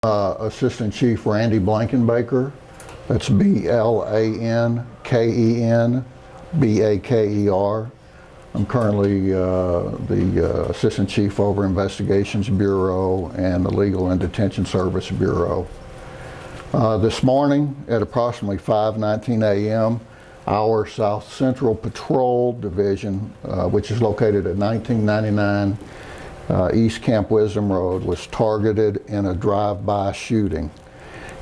Assistant Chief Randy Blankenbaker. That's Blankenbaker. I'm currently the Assistant Chief over Investigations Bureau and the Legal and Detention Service Bureau. This morning at approximately 5:19 a.m., our South Central Patrol Division, which is located at 1999 East Camp Wisdom Road, was targeted in a drive-by shooting.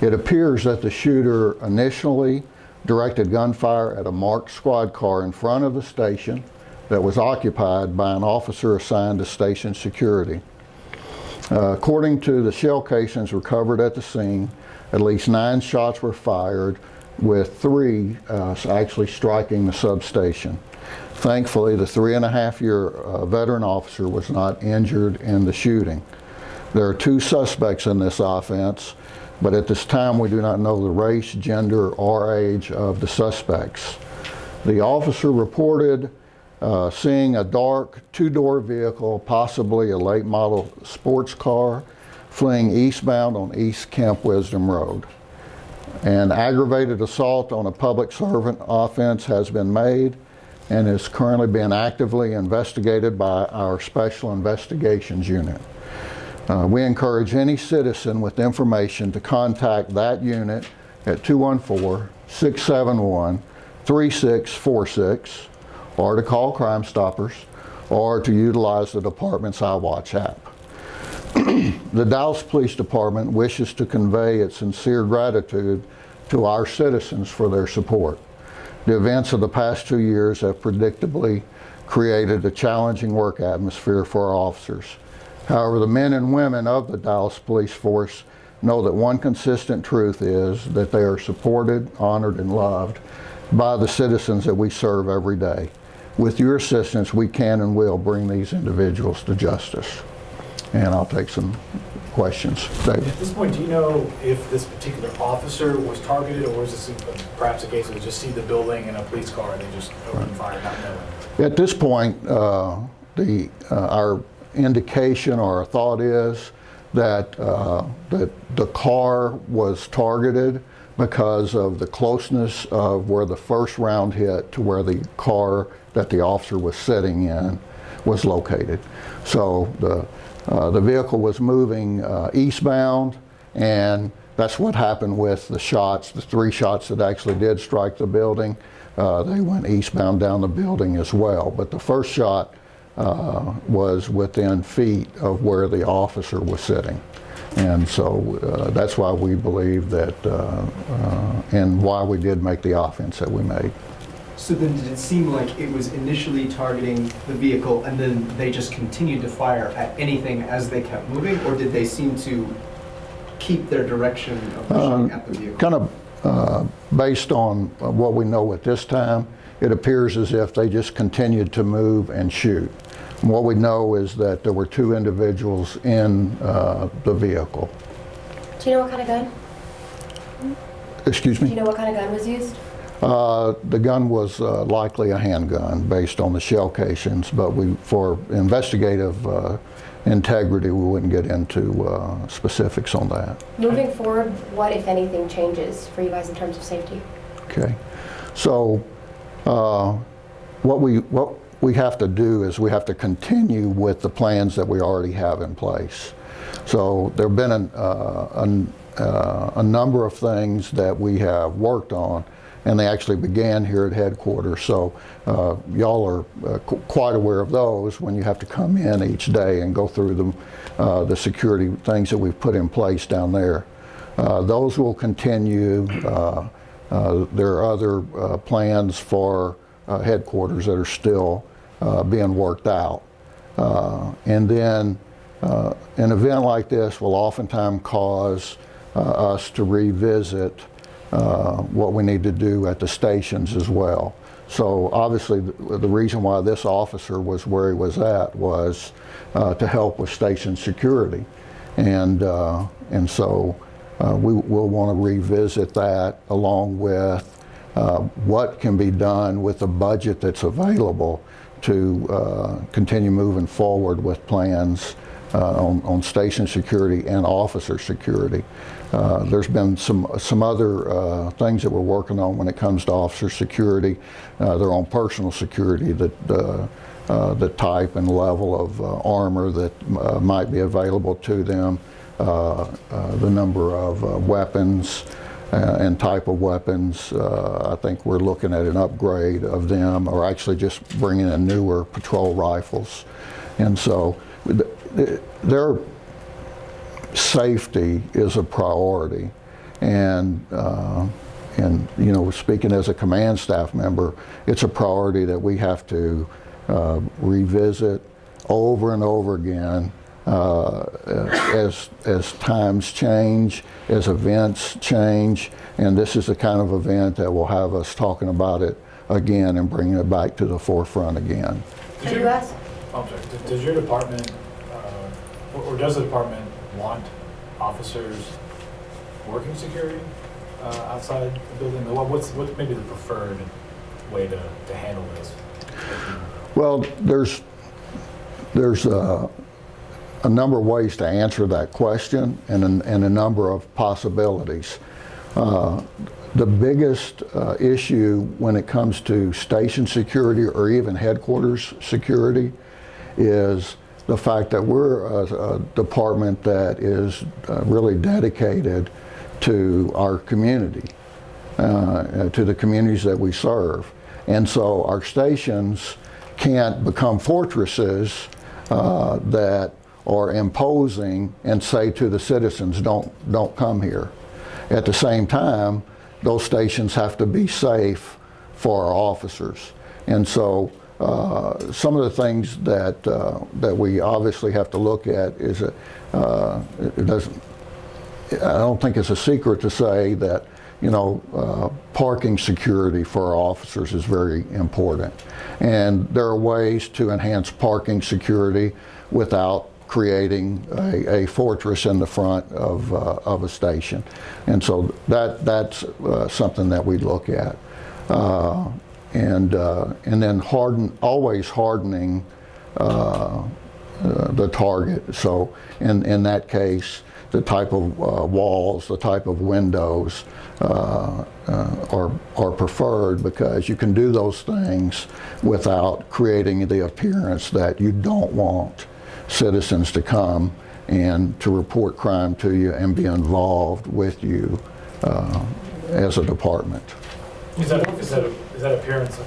It appears that the shooter initially directed gunfire at a marked squad car in front of the station that was occupied by an officer assigned to station security. According to the shell casings recovered at the scene, at least 9 shots were fired, with 3 actually striking the substation. Thankfully, the 3.5-year veteran officer was not injured in the shooting. There are 2 suspects in this offense, but at this time we do not know the race, gender, or age of the suspects. The officer reported seeing a dark 2-door vehicle, possibly a late model sports car, fleeing eastbound on East Camp Wisdom Road. An aggravated assault on a public servant offense has been made and is currently being actively investigated by our Special Investigations Unit. We encourage any citizen with information to contact that unit at 214-671-3646, or to call Crime Stoppers, or to utilize the department's iWatch app. The Dallas Police Department wishes to convey its sincere gratitude to our citizens for their support. The events of the past 2 years have predictably created a challenging work atmosphere for our officers. However, the men and women of the Dallas Police Force know that one consistent truth is that they are supported, honored, and loved by the citizens that we serve every day. With your assistance, we can and will bring these individuals to justice. And I'll take some questions. David? At this point, do you know if this particular officer was targeted, or was this perhaps a case of just see the building and a police car and they just opened fire, not knowing? At this point, our indication or our thought is that the car was targeted because of the closeness of where the first round hit to where the car that the officer was sitting in was located. So the vehicle was moving eastbound, and that's what happened with the shots. The 3 shots that actually did strike the building, they went eastbound down the building as well. But the first shot was within feet of where the officer was sitting. And so that's why we believe that, and why we did make the offense that we made. So then did it seem like it was initially targeting the vehicle and then they just continued to fire at anything as they kept moving, or did they seem to keep their direction of shooting at the vehicle? Kind of based on what we know at this time, it appears as if they just continued to move and shoot. And what we know is that there were 2 individuals in the vehicle. Do you know what kind of gun? Excuse me? Do you know what kind of gun was used? The gun was likely a handgun based on the shell casings, but for investigative integrity, we wouldn't get into specifics on that. Moving forward, what, if anything, changes for you guys in terms of safety? Okay. So what we have to do is we have to continue with the plans that we already have in place. So there have been a number of things that we have worked on, and they actually began here at headquarters. So y'all are quite aware of those when you have to come in each day and go through the security things that we've put in place down there. Those will continue. There are other plans for headquarters that are still being worked out. And then an event like this will oftentimes cause us to revisit what we need to do at the stations as well. So obviously the reason why this officer was where he was at was to help with station security. And so we will want to revisit that along with what can be done with the budget that's available to continue moving forward with plans on station security and officer security. There's been some other things that we're working on when it comes to officer security. Their own personal security, the type and level of armor that might be available to them, the number of weapons and type of weapons. I think we're looking at an upgrade of them, or actually just bringing in newer patrol rifles. And so their safety is a priority. And you know, speaking as a command staff member, it's a priority that we have to revisit over and over again as times change, as events change, and this is the kind of event that will have us talking about it again and bringing it back to the forefront again. Can you ask? I'm sorry, does your department, or does the department want officers working security outside the building? What's maybe the preferred way to handle this? Well, there's a number of ways to answer that question, and a number of possibilities. The biggest issue when it comes to station security or even headquarters security is the fact that we're a department that is really dedicated to our community, to the communities that we serve. And so our stations can't become fortresses that are imposing and say to the citizens, don't come here. At the same time, those stations have to be safe for our officers. And so some of the things that we obviously have to look at is I don't think it's a secret to say that, you know, parking security for our officers is very important. And there are ways to enhance parking security without creating a fortress in the front of a station. And so that's something that we look at. And then always hardening the target. So in that case, the type of walls, the type of windows are preferred, because you can do those things without creating the appearance that you don't want citizens to come and to report crime to you and be involved with you as a department. Is that appearance?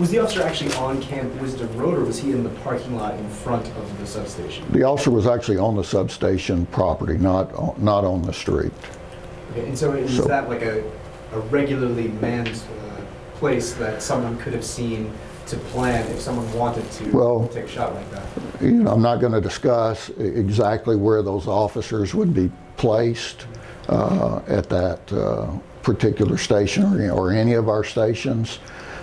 Was the officer actually on Camp Wisdom Road, or was he in the parking lot in front of the substation? The officer was actually on the substation property, not on the street. Okay, and so is that like a regularly manned place that someone could have seen to plan if someone wanted to take a shot like that? You know, I'm not going to discuss exactly where those officers would be placed at that particular station or any of our stations,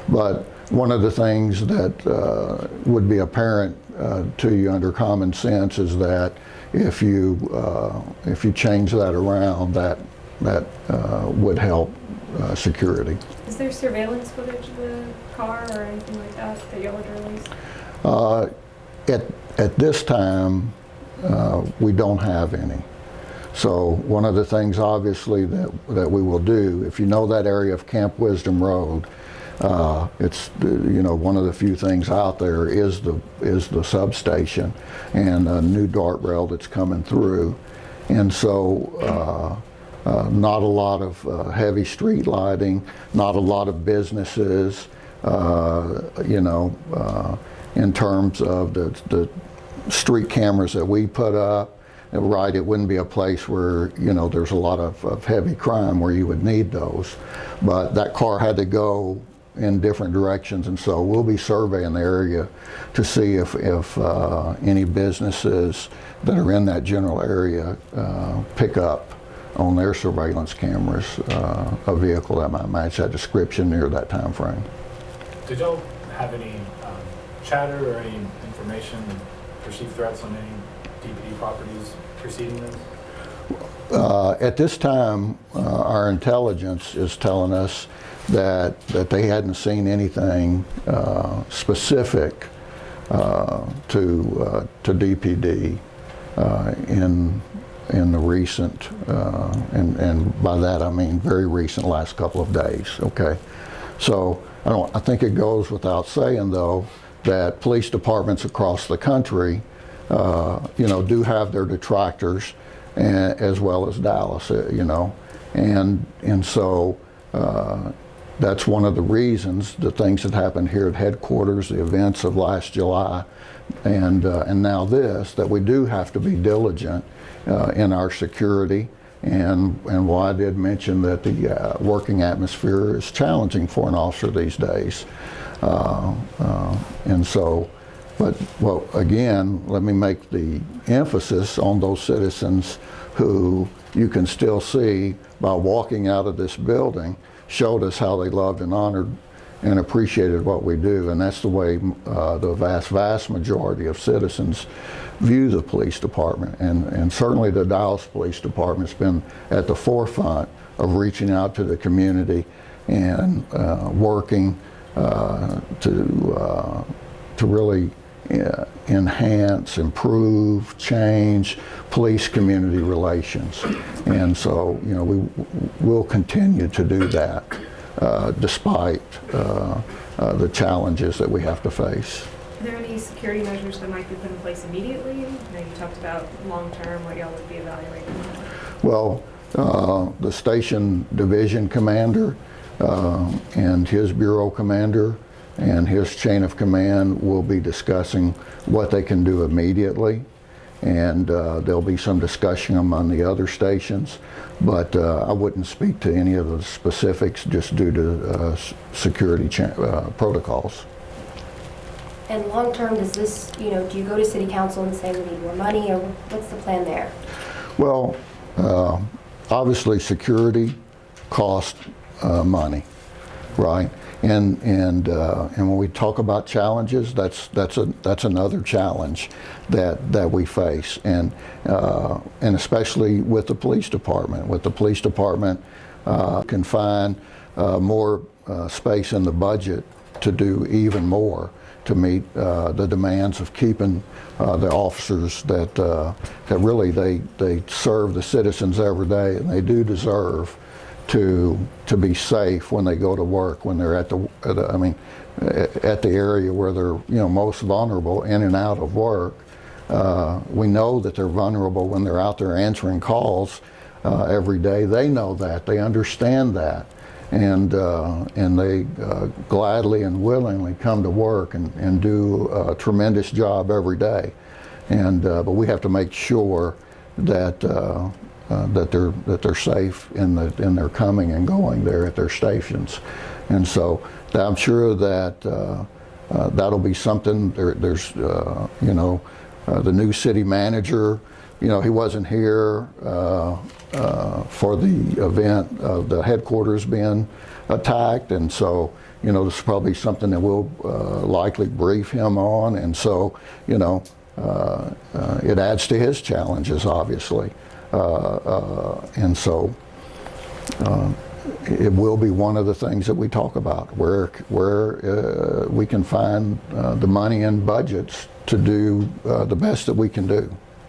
but one of the things that would be apparent to you under common sense is that if you change that around, that would help security. Is there surveillance footage of the car or anything like that y'all would release? At this time, we don't have any. So one of the things obviously that we will do, if you know that area of Camp Wisdom Road, it's, you know, one of the few things out there is the substation and a new dart rail that's coming through. And so not a lot of heavy street lighting, not a lot of businesses, you know, in terms of the street cameras that we put up. Right, it wouldn't be a place where, you know, there's a lot of heavy crime where you would need those. But that car had to go in different directions, and so we'll be surveying the area to see if any businesses that are in that general area pick up on their surveillance cameras a vehicle that might match that description near that time frame. Did y'all have any chatter or any information, perceived threats on any DPD properties preceding this? At this time, our intelligence is telling us that they hadn't seen anything specific to DPD in the recent, and by that I mean very recent, last couple of days. Okay, so I think it goes without saying though that police departments across the country, do have their detractors, as well as Dallas, and so. That's one of the reasons, the things that happened here at headquarters, the events of last July, and now this, that we do have to be diligent in our security. And while I did mention that the working atmosphere is challenging for an officer these days, and so, well, again, let me make the emphasis on those citizens who you can still see by walking out of this building showed us how they loved and honored and appreciated what we do. And that's the way the vast majority of citizens view the police department. And certainly the Dallas Police Department's been at the forefront of reaching out to the community and working to really enhance, improve, change police community relations. And so, we will continue to do that despite the challenges that we have to face. Are there any security measures that might be put in place immediately? I know you talked about long-term, what y'all would be evaluating. Well, the station division commander and his bureau commander and his chain of command will be discussing what they can do immediately, and there'll be some discussion among the other stations, but I wouldn't speak to any of the specifics just due to security protocols. And long-term, does this, do you go to city council and say we need more money, or what's the plan there? Well, obviously security costs money, right? And when we talk about challenges, that's another challenge that we face, and especially with the police department. With the police department, can find more space in the budget to do even more to meet the demands of keeping the officers that really they serve the citizens every day, and they do deserve to be safe when they go to work, when they're at the area where they're most vulnerable in and out of work. We know that they're vulnerable when they're out there answering calls every day. They know that, they understand that, and they gladly and willingly come to work and do a tremendous job every day. And but we have to make sure that that they're safe in their coming and going there at their stations. And so I'm sure that that'll be something. There's the new city manager. He wasn't here for the event of the headquarters being attacked, and so this is probably something that we'll likely brief him on. And so it adds to his challenges, obviously. And so it will be one of the things that we talk about, where we can find the money and budgets to do the best that we can do.